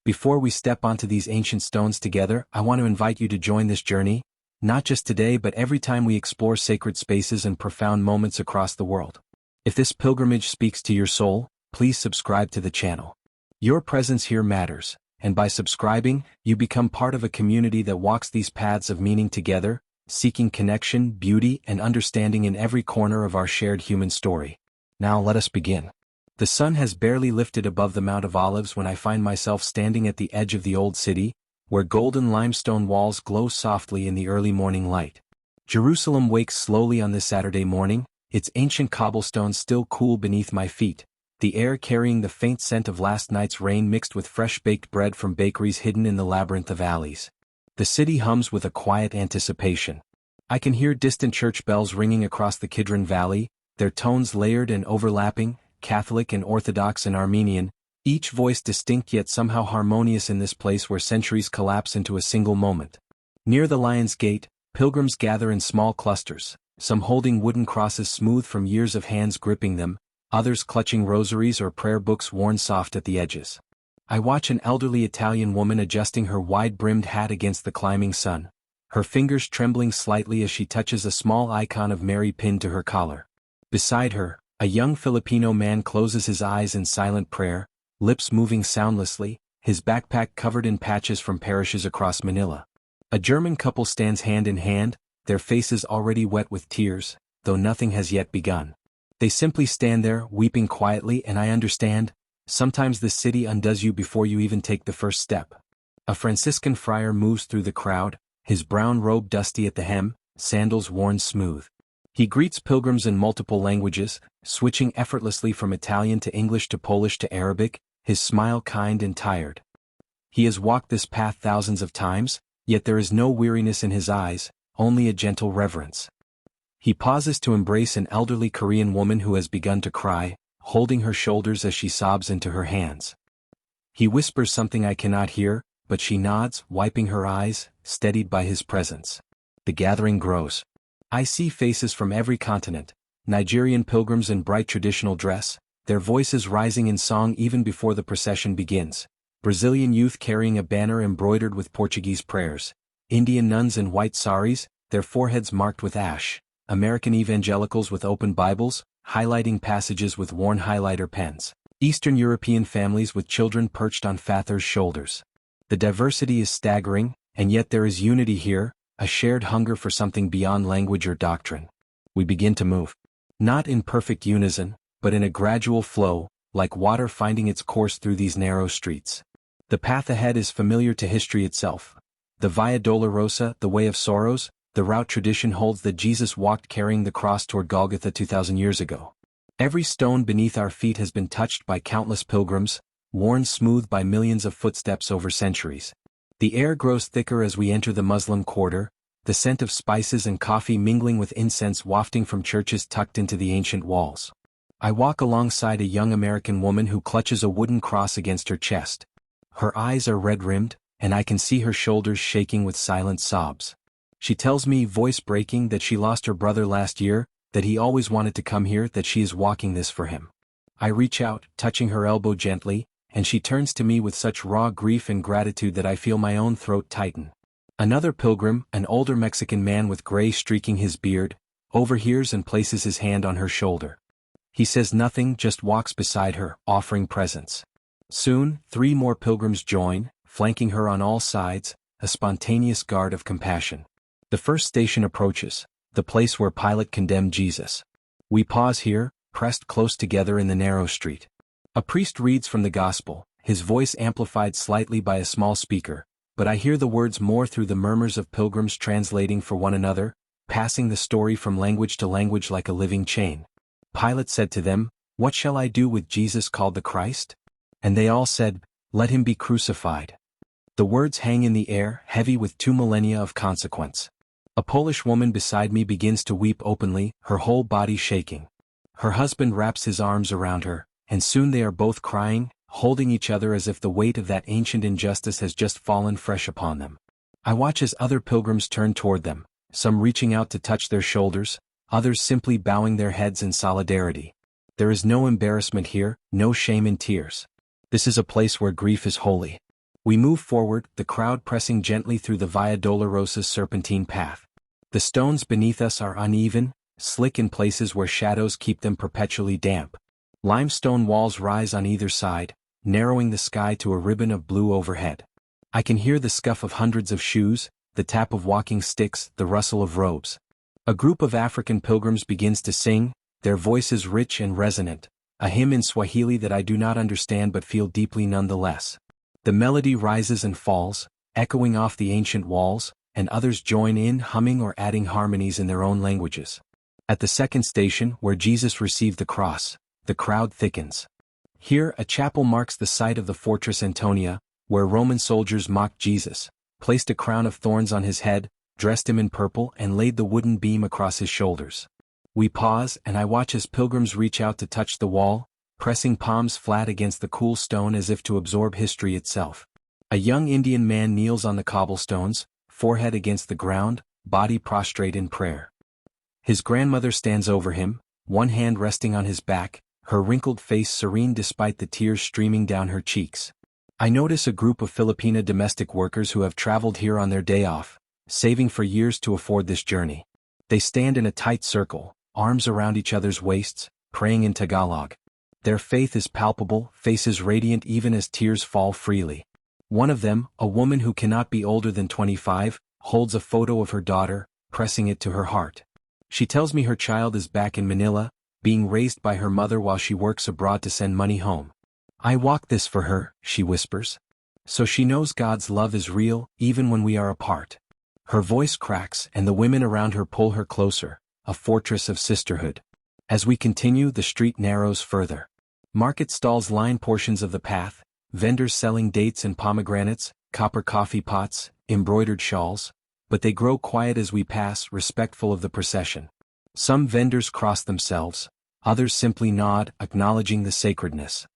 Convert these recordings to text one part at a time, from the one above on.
Before we step onto these ancient stones together, I want to invite you to join this journey, not just today but every time we explore sacred spaces and profound moments across the world. If this pilgrimage speaks to your soul, please subscribe to the channel. Your presence here matters, and by subscribing, you become part of a community that walks these paths of meaning together, seeking connection, beauty, and understanding in every corner of our shared human story. Now let us begin. The sun has barely lifted above the Mount of Olives when I find myself standing at the edge of the old city, where golden limestone walls glow softly in the early morning light. Jerusalem wakes slowly on this Saturday morning, its ancient cobblestones still cool beneath my feet, the air carrying the faint scent of last night's rain mixed with fresh-baked bread from bakeries hidden in the labyrinth of alleys. The city hums with a quiet anticipation. I can hear distant church bells ringing across the Kidron Valley, their tones layered and overlapping, Catholic and Orthodox and Armenian, each voice distinct yet somehow harmonious in this place where centuries collapse into a single moment. Near the Lion's Gate, pilgrims gather in small clusters, some holding wooden crosses smooth from years of hands gripping them, others clutching rosaries or prayer books worn soft at the edges. I watch an elderly Italian woman adjusting her wide-brimmed hat against the climbing sun, her fingers trembling slightly as she touches a small icon of Mary pinned to her collar. Beside her, a young Filipino man closes his eyes in silent prayer, lips moving soundlessly, his backpack covered in patches from parishes across Manila. A German couple stands hand in hand, their faces already wet with tears, though nothing has yet begun. They simply stand there, weeping quietly, and I understand, sometimes this city undoes you before you even take the first step. A Franciscan friar moves through the crowd, his brown robe dusty at the hem, sandals worn smooth. He greets pilgrims in multiple languages, switching effortlessly from Italian to English to Polish to Arabic, his smile kind and tired. He has walked this path thousands of times, yet there is no weariness in his eyes, only a gentle reverence. He pauses to embrace an elderly Korean woman who has begun to cry, holding her shoulders as she sobs into her hands. He whispers something I cannot hear, but she nods, wiping her eyes, steadied by his presence. The gathering grows. I see faces from every continent, Nigerian pilgrims in bright traditional dress, their voices rising in song even before the procession begins, Brazilian youth carrying a banner embroidered with Portuguese prayers, Indian nuns in white saris, their foreheads marked with ash, American evangelicals with open Bibles, highlighting passages with worn highlighter pens, Eastern European families with children perched on fathers' shoulders. The diversity is staggering, and yet there is unity here, a shared hunger for something beyond language or doctrine. We begin to move. Not in perfect unison, but in a gradual flow, like water finding its course through these narrow streets. The path ahead is familiar to history itself. The Via Dolorosa, the Way of Sorrows, the route tradition holds that Jesus walked carrying the cross toward Golgotha 2,000 years ago. Every stone beneath our feet has been touched by countless pilgrims, worn smooth by millions of footsteps over centuries. The air grows thicker as we enter the Muslim quarter, the scent of spices and coffee mingling with incense wafting from churches tucked into the ancient walls. I walk alongside a young American woman who clutches a wooden cross against her chest. Her eyes are red-rimmed, and I can see her shoulders shaking with silent sobs. She tells me, voice breaking, that she lost her brother last year, that he always wanted to come here, that she is walking this for him. I reach out, touching her elbow gently, and she turns to me with such raw grief and gratitude that I feel my own throat tighten. Another pilgrim, an older Mexican man with gray streaking his beard, overhears and places his hand on her shoulder. He says nothing, just walks beside her, offering presence. Soon, 3 more pilgrims join, flanking her on all sides, a spontaneous guard of compassion. The first station approaches, the place where Pilate condemned Jesus. We pause here, pressed close together in the narrow street. A priest reads from the Gospel, his voice amplified slightly by a small speaker, but I hear the words more through the murmurs of pilgrims translating for one another, passing the story from language to language like a living chain. Pilate said to them, "What shall I do with Jesus called the Christ?" And they all said, "Let him be crucified." The words hang in the air, heavy with 2 millennia of consequence. A Polish woman beside me begins to weep openly, her whole body shaking. Her husband wraps his arms around her, and soon they are both crying, holding each other as if the weight of that ancient injustice has just fallen fresh upon them. I watch as other pilgrims turn toward them, some reaching out to touch their shoulders, others simply bowing their heads in solidarity. There is no embarrassment here, no shame in tears. This is a place where grief is holy. We move forward, the crowd pressing gently through the Via Dolorosa's serpentine path. The stones beneath us are uneven, slick in places where shadows keep them perpetually damp. Limestone walls rise on either side, narrowing the sky to a ribbon of blue overhead. I can hear the scuff of hundreds of shoes, the tap of walking sticks, the rustle of robes. A group of African pilgrims begins to sing, their voices rich and resonant, a hymn in Swahili that I do not understand but feel deeply nonetheless. The melody rises and falls, echoing off the ancient walls, and others join in humming or adding harmonies in their own languages. At the second station, where Jesus received the cross, the crowd thickens. Here, a chapel marks the site of the fortress Antonia, where Roman soldiers mocked Jesus, placed a crown of thorns on his head, dressed him in purple and laid the wooden beam across his shoulders. We pause, and I watch as pilgrims reach out to touch the wall, pressing palms flat against the cool stone as if to absorb history itself. A young Indian man kneels on the cobblestones, forehead against the ground, body prostrate in prayer. His grandmother stands over him, one hand resting on his back, her wrinkled face serene despite the tears streaming down her cheeks. I notice a group of Filipina domestic workers who have traveled here on their day off, saving for years to afford this journey. They stand in a tight circle, arms around each other's waists, praying in Tagalog. Their faith is palpable, faces radiant even as tears fall freely. One of them, a woman who cannot be older than 25, holds a photo of her daughter, pressing it to her heart. She tells me her child is back in Manila, being raised by her mother while she works abroad to send money home. I walk this for her, she whispers. So she knows God's love is real, even when we are apart. Her voice cracks and the women around her pull her closer, a fortress of sisterhood. As we continue, the street narrows further. Market stalls line portions of the path, vendors selling dates and pomegranates, copper coffee pots, embroidered shawls, but they grow quiet as we pass, respectful of the procession. Some vendors cross themselves, others simply nod, acknowledging the sacredness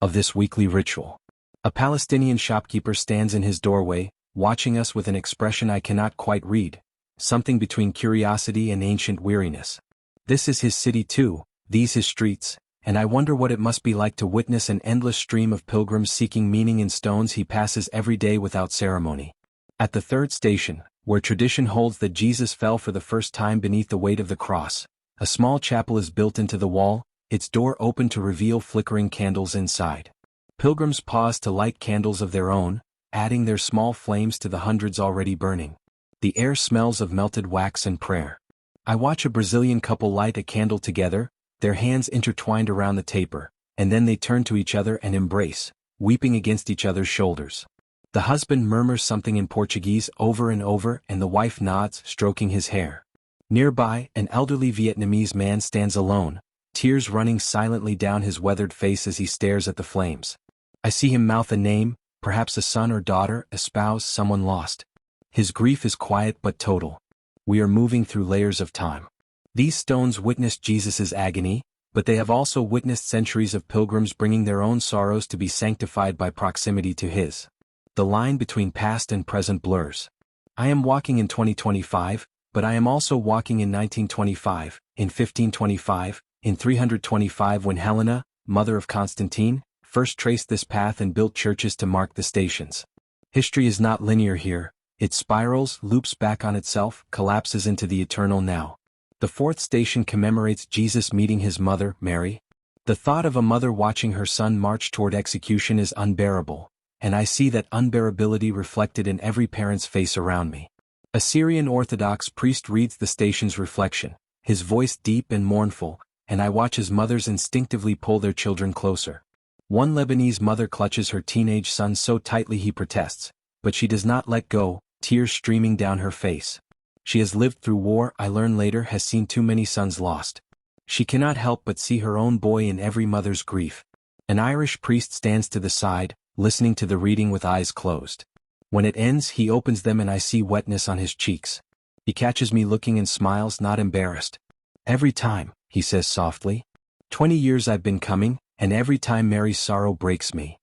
of this weekly ritual. A Palestinian shopkeeper stands in his doorway, watching us with an expression I cannot quite read, something between curiosity and ancient weariness. This is his city too, these his streets, and I wonder what it must be like to witness an endless stream of pilgrims seeking meaning in stones he passes every day without ceremony. At the third station, where tradition holds that Jesus fell for the first time beneath the weight of the cross, a small chapel is built into the wall, its door open to reveal flickering candles inside. Pilgrims pause to light candles of their own, adding their small flames to the hundreds already burning. The air smells of melted wax and prayer. I watch a Brazilian couple light a candle together, their hands intertwined around the taper, and then they turn to each other and embrace, weeping against each other's shoulders. The husband murmurs something in Portuguese over and over, and the wife nods, stroking his hair. Nearby, an elderly Vietnamese man stands alone, tears running silently down his weathered face as he stares at the flames. I see him mouth a name, perhaps a son or daughter, a spouse, someone lost. His grief is quiet but total. We are moving through layers of time. These stones witnessed Jesus' agony, but they have also witnessed centuries of pilgrims bringing their own sorrows to be sanctified by proximity to his. The line between past and present blurs. I am walking in 2025, but I am also walking in 1925, in 1525, in 325 when Helena, mother of Constantine, first traced this path and built churches to mark the stations. History is not linear here, it spirals, loops back on itself, collapses into the eternal now. The fourth station commemorates Jesus meeting his mother, Mary. The thought of a mother watching her son march toward execution is unbearable, and I see that unbearability reflected in every parent's face around me. A Syrian Orthodox priest reads the station's reflection, his voice deep and mournful, and I watch as mothers instinctively pull their children closer. One Lebanese mother clutches her teenage son so tightly he protests, but she does not let go, tears streaming down her face. She has lived through war, I learn later, has seen too many sons lost. She cannot help but see her own boy in every mother's grief. An Irish priest stands to the side, listening to the reading with eyes closed. When it ends, he opens them and I see wetness on his cheeks. He catches me looking and smiles, not embarrassed. Every time, he says softly. 20 years I've been coming, and every time Mary's sorrow breaks me.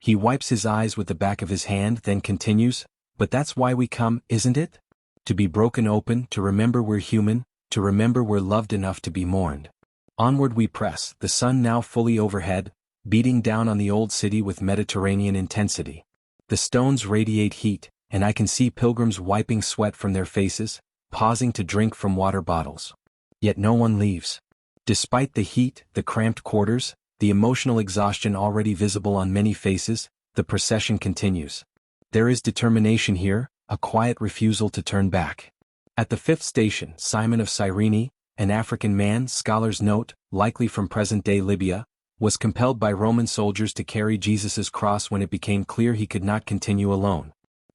He wipes his eyes with the back of his hand, then continues, but that's why we come, isn't it? To be broken open, to remember we're human, to remember we're loved enough to be mourned. Onward we press, the sun now fully overhead, beating down on the old city with Mediterranean intensity. The stones radiate heat, and I can see pilgrims wiping sweat from their faces, pausing to drink from water bottles. Yet no one leaves. Despite the heat, the cramped quarters, the emotional exhaustion already visible on many faces, the procession continues. There is determination here, a quiet refusal to turn back. At the fifth station, Simon of Cyrene, an African man, scholars note, likely from present-day Libya, was compelled by Roman soldiers to carry Jesus's cross when it became clear he could not continue alone.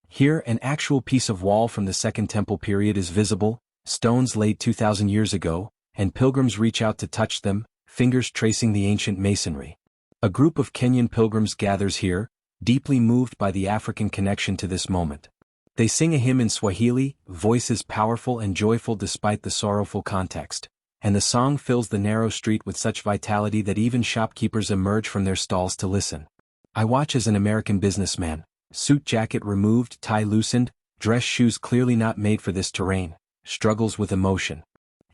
Here, an actual piece of wall from the Second Temple period is visible, stones laid 2,000 years ago, and pilgrims reach out to touch them, fingers tracing the ancient masonry. A group of Kenyan pilgrims gathers here, deeply moved by the African connection to this moment. They sing a hymn in Swahili, voices powerful and joyful despite the sorrowful context, and the song fills the narrow street with such vitality that even shopkeepers emerge from their stalls to listen. I watch as an American businessman, suit jacket removed, tie loosened, dress shoes clearly not made for this terrain, struggles with emotion.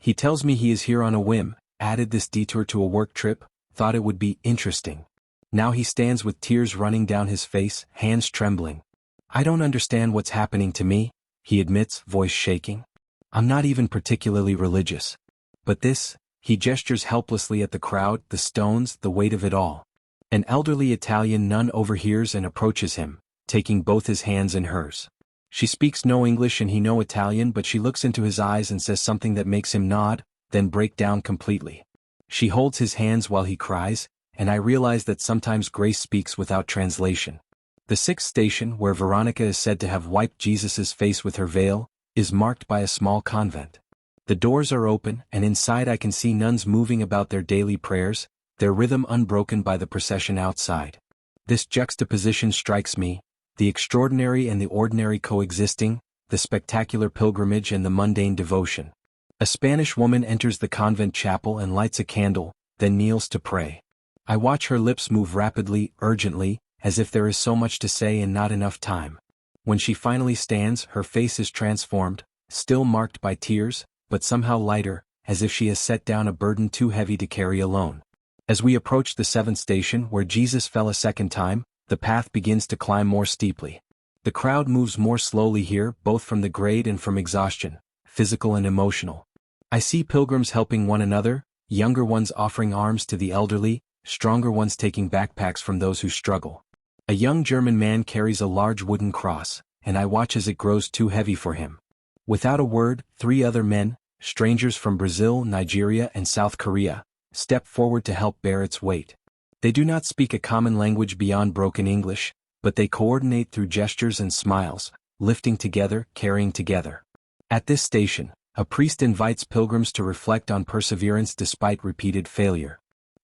He tells me he is here on a whim, added this detour to a work trip, thought it would be interesting. Now he stands with tears running down his face, hands trembling. I don't understand what's happening to me, he admits, voice shaking. I'm not even particularly religious. But this, he gestures helplessly at the crowd, the stones, the weight of it all. An elderly Italian nun overhears and approaches him, taking both his hands in hers. She speaks no English and he no Italian, but she looks into his eyes and says something that makes him nod, then break down completely. She holds his hands while he cries, and I realize that sometimes grace speaks without translation. The sixth station, where Veronica is said to have wiped Jesus's face with her veil, is marked by a small convent. The doors are open, and inside I can see nuns moving about their daily prayers, their rhythm unbroken by the procession outside. This juxtaposition strikes me, the extraordinary and the ordinary coexisting, the spectacular pilgrimage and the mundane devotion. A Spanish woman enters the convent chapel and lights a candle, then kneels to pray. I watch her lips move rapidly, urgently, as if there is so much to say and not enough time. When she finally stands, her face is transformed, still marked by tears, but somehow lighter, as if she has set down a burden too heavy to carry alone. As we approach the seventh station, where Jesus fell a second time, the path begins to climb more steeply. The crowd moves more slowly here, both from the grade and from exhaustion, physical and emotional. I see pilgrims helping one another, younger ones offering arms to the elderly, stronger ones taking backpacks from those who struggle. A young German man carries a large wooden cross, and I watch as it grows too heavy for him. Without a word, 3 other men, strangers from Brazil, Nigeria, and South Korea, step forward to help bear its weight. They do not speak a common language beyond broken English, but they coordinate through gestures and smiles, lifting together, carrying together. At this station, a priest invites pilgrims to reflect on perseverance despite repeated failure.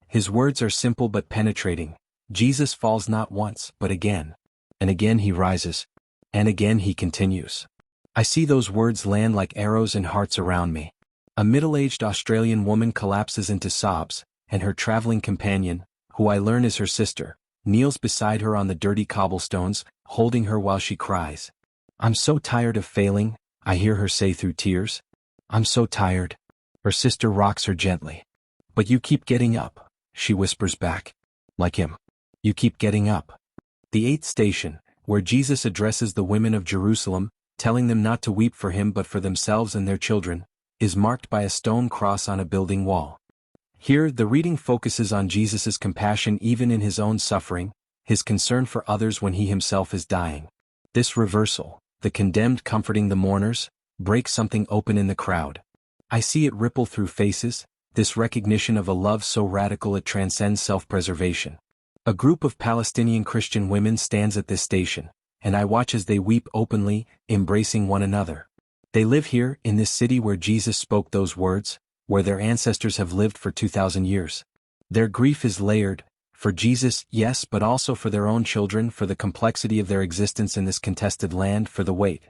His words are simple but penetrating. Jesus falls not once, but again. And again he rises. And again he continues. I see those words land like arrows in hearts around me. A middle-aged Australian woman collapses into sobs, and her traveling companion, who I learn is her sister, kneels beside her on the dirty cobblestones, holding her while she cries. I'm so tired of failing, I hear her say through tears. I'm so tired. Her sister rocks her gently. But you keep getting up, she whispers back. Like him. You keep getting up. The eighth station, where Jesus addresses the women of Jerusalem, telling them not to weep for him but for themselves and their children, is marked by a stone cross on a building wall. Here, the reading focuses on Jesus's compassion even in his own suffering, his concern for others when he himself is dying. This reversal, the condemned comforting the mourners, breaks something open in the crowd. I see it ripple through faces, this recognition of a love so radical it transcends self-preservation. A group of Palestinian Christian women stands at this station, and I watch as they weep openly, embracing one another. They live here, in this city where Jesus spoke those words, where their ancestors have lived for 2,000 years. Their grief is layered, for Jesus, yes, but also for their own children, for the complexity of their existence in this contested land, for the weight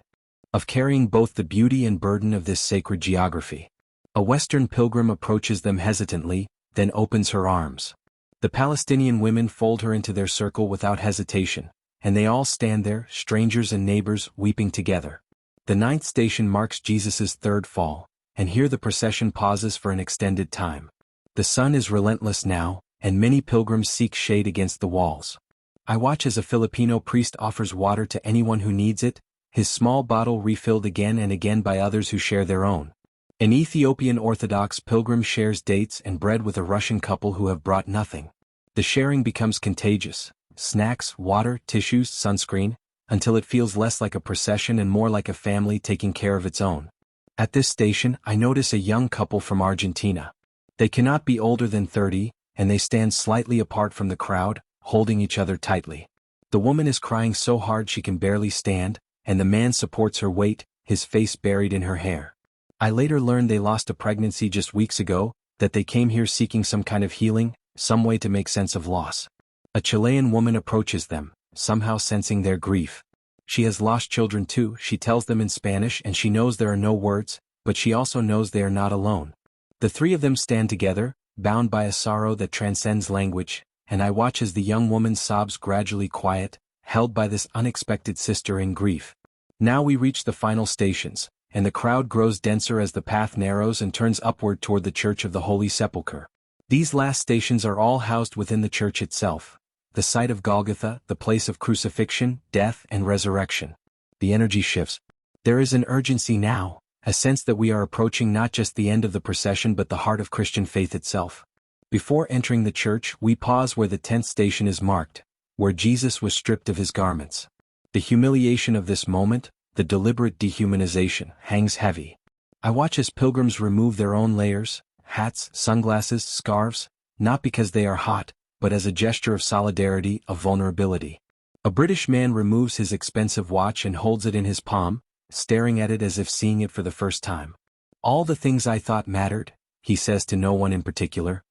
of carrying both the beauty and burden of this sacred geography. A Western pilgrim approaches them hesitantly, then opens her arms. The Palestinian women fold her into their circle without hesitation, and they all stand there, strangers and neighbors, weeping together. The ninth station marks Jesus's third fall, and here the procession pauses for an extended time. The sun is relentless now, and many pilgrims seek shade against the walls. I watch as a Filipino priest offers water to anyone who needs it, his small bottle refilled again and again by others who share their own. An Ethiopian Orthodox pilgrim shares dates and bread with a Russian couple who have brought nothing. The sharing becomes contagious: snacks, water, tissues, sunscreen, until it feels less like a procession and more like a family taking care of its own. At this station, I notice a young couple from Argentina. They cannot be older than 30, and they stand slightly apart from the crowd, holding each other tightly. The woman is crying so hard she can barely stand, and the man supports her weight, his face buried in her hair. I later learned they lost a pregnancy just weeks ago, that they came here seeking some kind of healing, some way to make sense of loss. A Chilean woman approaches them, somehow sensing their grief. She has lost children too, she tells them in Spanish, and she knows there are no words, but she also knows they are not alone. The three of them stand together, bound by a sorrow that transcends language, and I watch as the young woman's sobs gradually quiet, held by this unexpected sister in grief. Now we reach the final stations, and the crowd grows denser as the path narrows and turns upward toward the Church of the Holy Sepulchre. These last stations are all housed within the church itself, the site of Golgotha, the place of crucifixion, death, and resurrection. The energy shifts. There is an urgency now, a sense that we are approaching not just the end of the procession but the heart of Christian faith itself. Before entering the church, we pause where the 10th station is marked, where Jesus was stripped of his garments. The humiliation of this moment, the deliberate dehumanization, hangs heavy. I watch as pilgrims remove their own layers, hats, sunglasses, scarves, not because they are hot, but as a gesture of solidarity, of vulnerability. A British man removes his expensive watch and holds it in his palm, staring at it as if seeing it for the first time. "All the things I thought mattered," he says to no one in particular.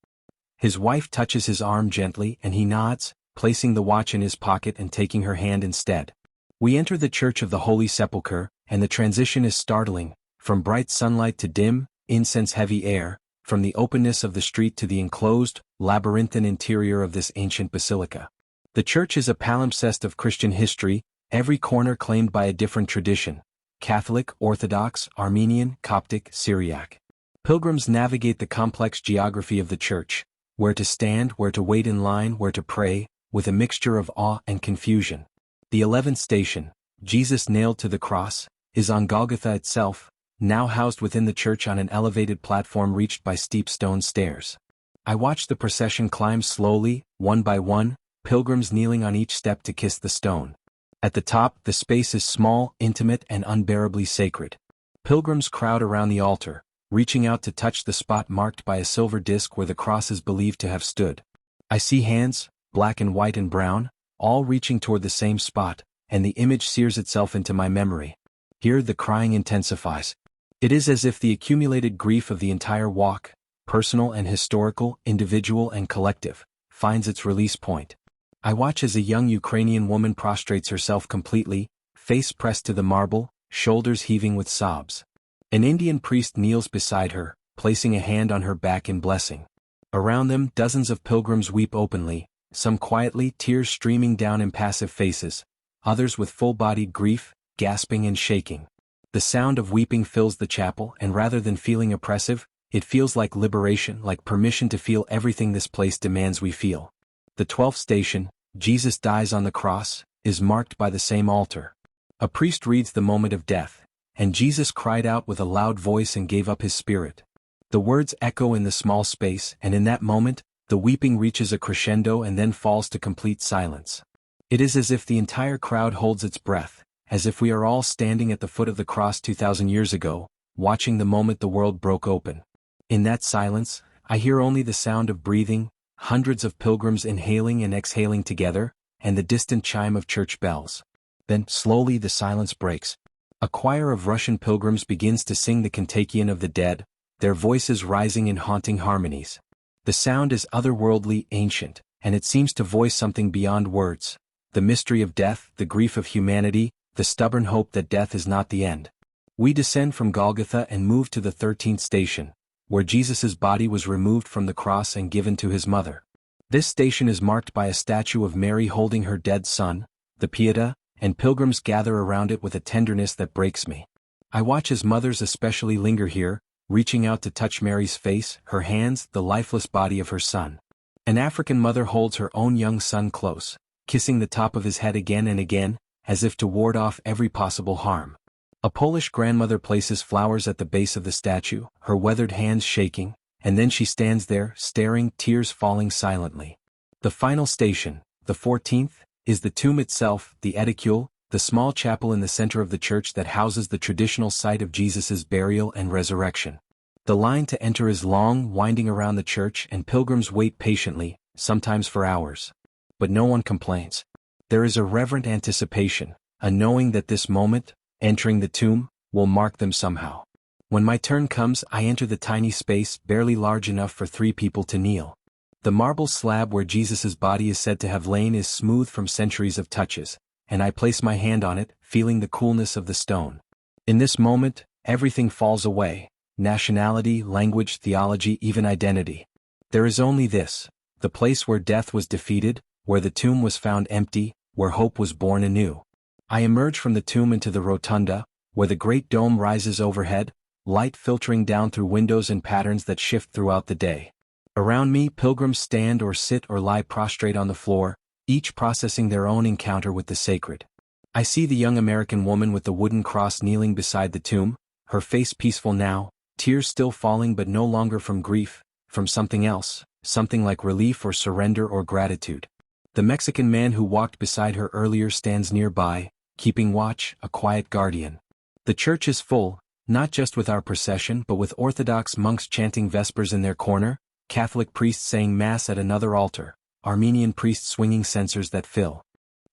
His wife touches his arm gently and he nods, placing the watch in his pocket and taking her hand instead. We enter the Church of the Holy Sepulchre, and the transition is startling, from bright sunlight to dim, incense-heavy air, from the openness of the street to the enclosed, labyrinthine interior of this ancient basilica. The church is a palimpsest of Christian history, every corner claimed by a different tradition: Catholic, Orthodox, Armenian, Coptic, Syriac. Pilgrims navigate the complex geography of the church, where to stand, where to wait in line, where to pray, with a mixture of awe and confusion. The 11th station, Jesus nailed to the cross, is on Golgotha itself, now housed within the church on an elevated platform reached by steep stone stairs. I watch the procession climb slowly, one by one, pilgrims kneeling on each step to kiss the stone. At the top, the space is small, intimate, and unbearably sacred. Pilgrims crowd around the altar, reaching out to touch the spot marked by a silver disc where the cross is believed to have stood. I see hands, black and white and brown, all reaching toward the same spot, and the image sears itself into my memory. Here the crying intensifies. It is as if the accumulated grief of the entire walk, personal and historical, individual and collective, finds its release point. I watch as a young Ukrainian woman prostrates herself completely, face pressed to the marble, shoulders heaving with sobs. An Indian priest kneels beside her, placing a hand on her back in blessing. Around them, dozens of pilgrims weep openly, some quietly, tears streaming down impassive faces, others with full-bodied grief, gasping and shaking. The sound of weeping fills the chapel, and rather than feeling oppressive, it feels like liberation, like permission to feel everything this place demands we feel. The 12th station, Jesus dies on the cross, is marked by the same altar. A priest reads the moment of death, and Jesus cried out with a loud voice and gave up his spirit. The words echo in the small space, and in that moment, the weeping reaches a crescendo and then falls to complete silence. It is as if the entire crowd holds its breath, as if we are all standing at the foot of the cross 2,000 years ago, watching the moment the world broke open. In that silence, I hear only the sound of breathing, hundreds of pilgrims inhaling and exhaling together, and the distant chime of church bells. Then, slowly the silence breaks. A choir of Russian pilgrims begins to sing the Cantakion of the Dead, their voices rising in haunting harmonies. The sound is otherworldly, ancient, and it seems to voice something beyond words: the mystery of death, the grief of humanity, the stubborn hope that death is not the end. We descend from Golgotha and move to the 13th station, where Jesus' body was removed from the cross and given to his mother. This station is marked by a statue of Mary holding her dead son, the Pietà, and pilgrims gather around it with a tenderness that breaks me. I watch as mothers especially linger here, reaching out to touch Mary's face, her hands, the lifeless body of her son. An African mother holds her own young son close, kissing the top of his head again and again, as if to ward off every possible harm. A Polish grandmother places flowers at the base of the statue, her weathered hands shaking, and then she stands there, staring, tears falling silently. The final station, the 14th, is the tomb itself, the edicule, the small chapel in the center of the church that houses the traditional site of Jesus' burial and resurrection. The line to enter is long, winding around the church, and pilgrims wait patiently, sometimes for hours. But no one complains. There is a reverent anticipation, a knowing that this moment, entering the tomb, will mark them somehow. When my turn comes, I enter the tiny space, barely large enough for 3 people to kneel. The marble slab where Jesus' body is said to have lain is smooth from centuries of touches, and I place my hand on it, feeling the coolness of the stone. In this moment, everything falls away: nationality, language, theology, even identity. There is only this: the place where death was defeated, where the tomb was found empty, where hope was born anew. I emerge from the tomb into the rotunda, where the great dome rises overhead, light filtering down through windows in patterns that shift throughout the day. Around me, pilgrims stand or sit or lie prostrate on the floor, each processing their own encounter with the sacred. I see the young American woman with the wooden cross kneeling beside the tomb, her face peaceful now, tears still falling but no longer from grief, from something else, something like relief or surrender or gratitude. The Mexican man who walked beside her earlier stands nearby, keeping watch, a quiet guardian. The church is full, not just with our procession but with Orthodox monks chanting Vespers in their corner, Catholic priests saying Mass at another altar, Armenian priests swinging censers that fill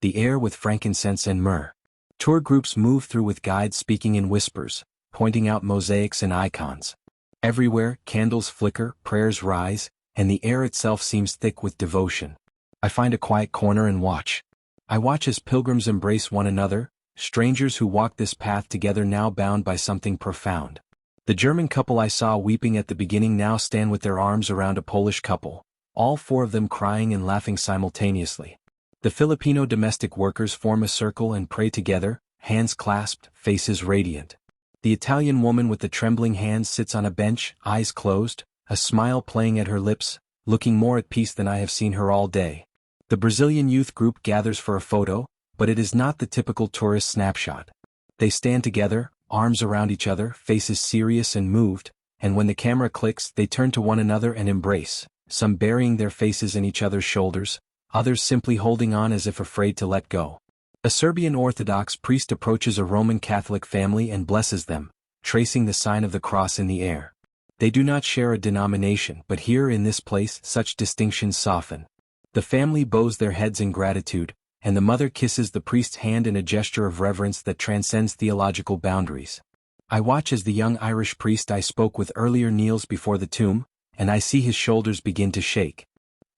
the air with frankincense and myrrh. Tour groups move through with guides speaking in whispers, pointing out mosaics and icons. Everywhere, candles flicker, prayers rise, and the air itself seems thick with devotion. I find a quiet corner and watch. I watch as pilgrims embrace one another, strangers who walk this path together now bound by something profound. The German couple I saw weeping at the beginning now stand with their arms around a Polish couple, all 4 of them crying and laughing simultaneously. The Filipino domestic workers form a circle and pray together, hands clasped, faces radiant. The Italian woman with the trembling hands sits on a bench, eyes closed, a smile playing at her lips, looking more at peace than I have seen her all day. The Brazilian youth group gathers for a photo, but it is not the typical tourist snapshot. They stand together, arms around each other, faces serious and moved, and when the camera clicks, they turn to one another and embrace, some burying their faces in each other's shoulders, others simply holding on as if afraid to let go. A Serbian Orthodox priest approaches a Roman Catholic family and blesses them, tracing the sign of the cross in the air. They do not share a denomination, but here in this place such distinctions soften. The family bows their heads in gratitude, and the mother kisses the priest's hand in a gesture of reverence that transcends theological boundaries. I watch as the young Irish priest I spoke with earlier kneels before the tomb, and I see his shoulders begin to shake.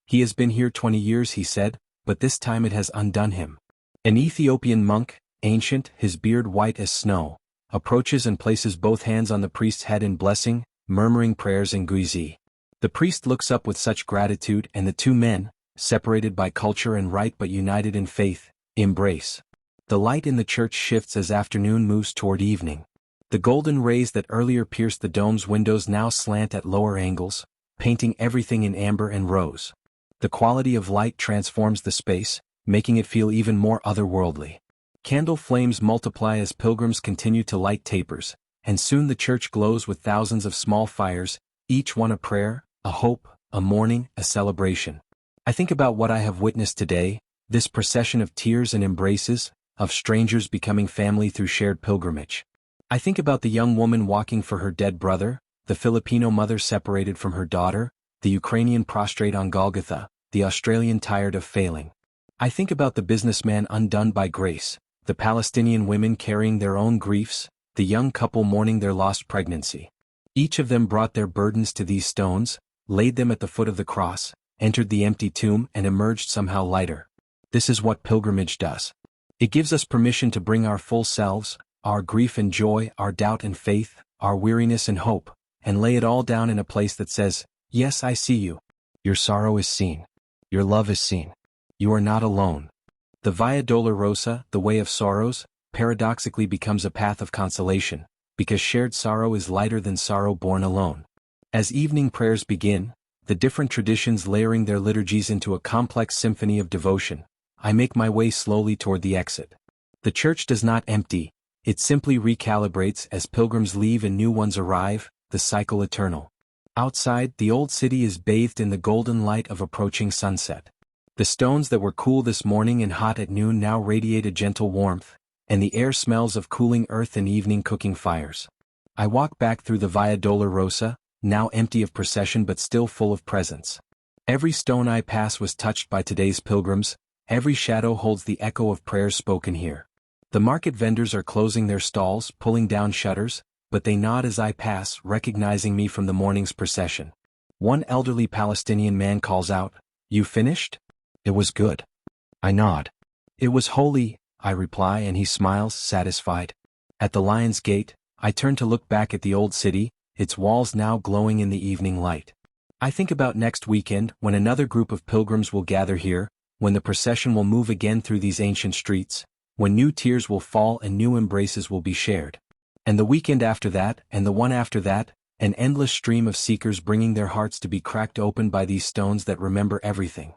He has been here 20 years, he said, but this time it has undone him. An Ethiopian monk, ancient, his beard white as snow, approaches and places both hands on the priest's head in blessing, murmuring prayers in Guizi. The priest looks up with such gratitude, and the 2 men, separated by culture and rite but united in faith, embrace. The light in the church shifts as afternoon moves toward evening. The golden rays that earlier pierced the dome's windows now slant at lower angles, painting everything in amber and rose. The quality of light transforms the space, making it feel even more otherworldly. Candle flames multiply as pilgrims continue to light tapers, and soon the church glows with thousands of small fires, each one a prayer, a hope, a mourning, a celebration. I think about what I have witnessed today, this procession of tears and embraces, of strangers becoming family through shared pilgrimage. I think about the young woman walking for her dead brother, the Filipino mother separated from her daughter, the Ukrainian prostrate on Golgotha, the Australian tired of failing. I think about the businessman undone by grace, the Palestinian women carrying their own griefs, the young couple mourning their lost pregnancy. Each of them brought their burdens to these stones, laid them at the foot of the cross, entered the empty tomb and emerged somehow lighter. This is what pilgrimage does. It gives us permission to bring our full selves, our grief and joy, our doubt and faith, our weariness and hope, and lay it all down in a place that says, "Yes, I see you. Your sorrow is seen. Your love is seen. You are not alone." The Via Dolorosa, the way of sorrows, paradoxically becomes a path of consolation, because shared sorrow is lighter than sorrow borne alone. As evening prayers begin, the different traditions layering their liturgies into a complex symphony of devotion, I make my way slowly toward the exit. The church does not empty, it simply recalibrates as pilgrims leave and new ones arrive, the cycle eternal. Outside, the old city is bathed in the golden light of approaching sunset. The stones that were cool this morning and hot at noon now radiate a gentle warmth, and the air smells of cooling earth and evening cooking fires. I walk back through the Via Dolorosa, now empty of procession but still full of presence. Every stone I pass was touched by today's pilgrims, every shadow holds the echo of prayers spoken here. The market vendors are closing their stalls, pulling down shutters, but they nod as I pass, recognizing me from the morning's procession. One elderly Palestinian man calls out, "You finished?" "It was good." I nod. "It was holy," I reply, and he smiles, satisfied. At the Lion's Gate, I turn to look back at the old city, its walls now glowing in the evening light. I think about next weekend, when another group of pilgrims will gather here, when the procession will move again through these ancient streets, when new tears will fall and new embraces will be shared. And the weekend after that, and the one after that, an endless stream of seekers bringing their hearts to be cracked open by these stones that remember everything.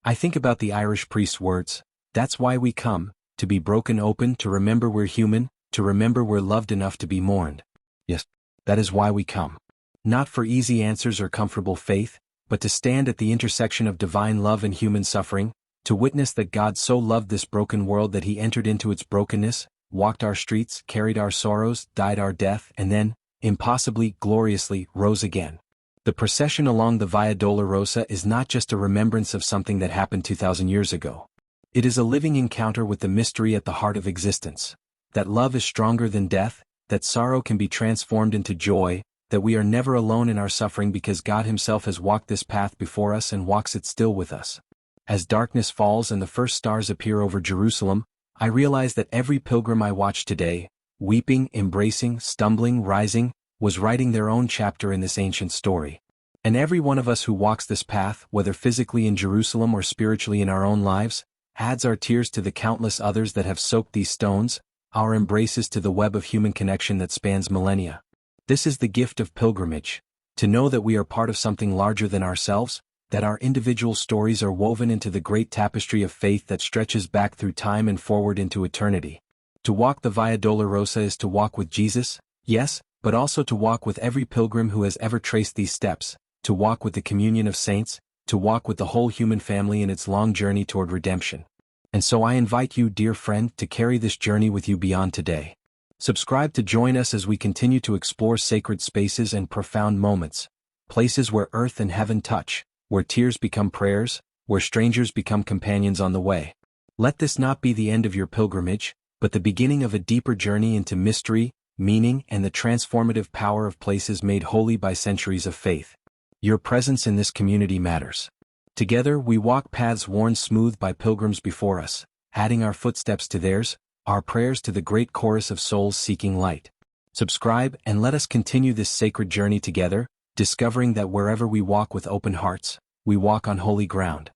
I think about the Irish priest's words, "That's why we come, to be broken open, to remember we're human, to remember we're loved enough to be mourned." Yes, that is why we come. Not for easy answers or comfortable faith, but to stand at the intersection of divine love and human suffering, to witness that God so loved this broken world that he entered into its brokenness, walked our streets, carried our sorrows, died our death, and then, impossibly, gloriously, rose again. The procession along the Via Dolorosa is not just a remembrance of something that happened 2,000 years ago. It is a living encounter with the mystery at the heart of existence. That love is stronger than death, that sorrow can be transformed into joy, that we are never alone in our suffering because God himself has walked this path before us and walks it still with us. As darkness falls and the first stars appear over Jerusalem, I realize that every pilgrim I watched today, weeping, embracing, stumbling, rising, was writing their own chapter in this ancient story. And every one of us who walks this path, whether physically in Jerusalem or spiritually in our own lives, adds our tears to the countless others that have soaked these stones, our embraces to the web of human connection that spans millennia. This is the gift of pilgrimage, to know that we are part of something larger than ourselves, that our individual stories are woven into the great tapestry of faith that stretches back through time and forward into eternity. To walk the Via Dolorosa is to walk with Jesus, yes, but also to walk with every pilgrim who has ever traced these steps, to walk with the communion of saints, to walk with the whole human family in its long journey toward redemption. And so I invite you, dear friend, to carry this journey with you beyond today. Subscribe to join us as we continue to explore sacred spaces and profound moments, places where earth and heaven touch, where tears become prayers, where strangers become companions on the way. Let this not be the end of your pilgrimage, but the beginning of a deeper journey into mystery, meaning, and the transformative power of places made holy by centuries of faith. Your presence in this community matters. Together we walk paths worn smooth by pilgrims before us, adding our footsteps to theirs, our prayers to the great chorus of souls seeking light. Subscribe and let us continue this sacred journey together, discovering that wherever we walk with open hearts, we walk on holy ground.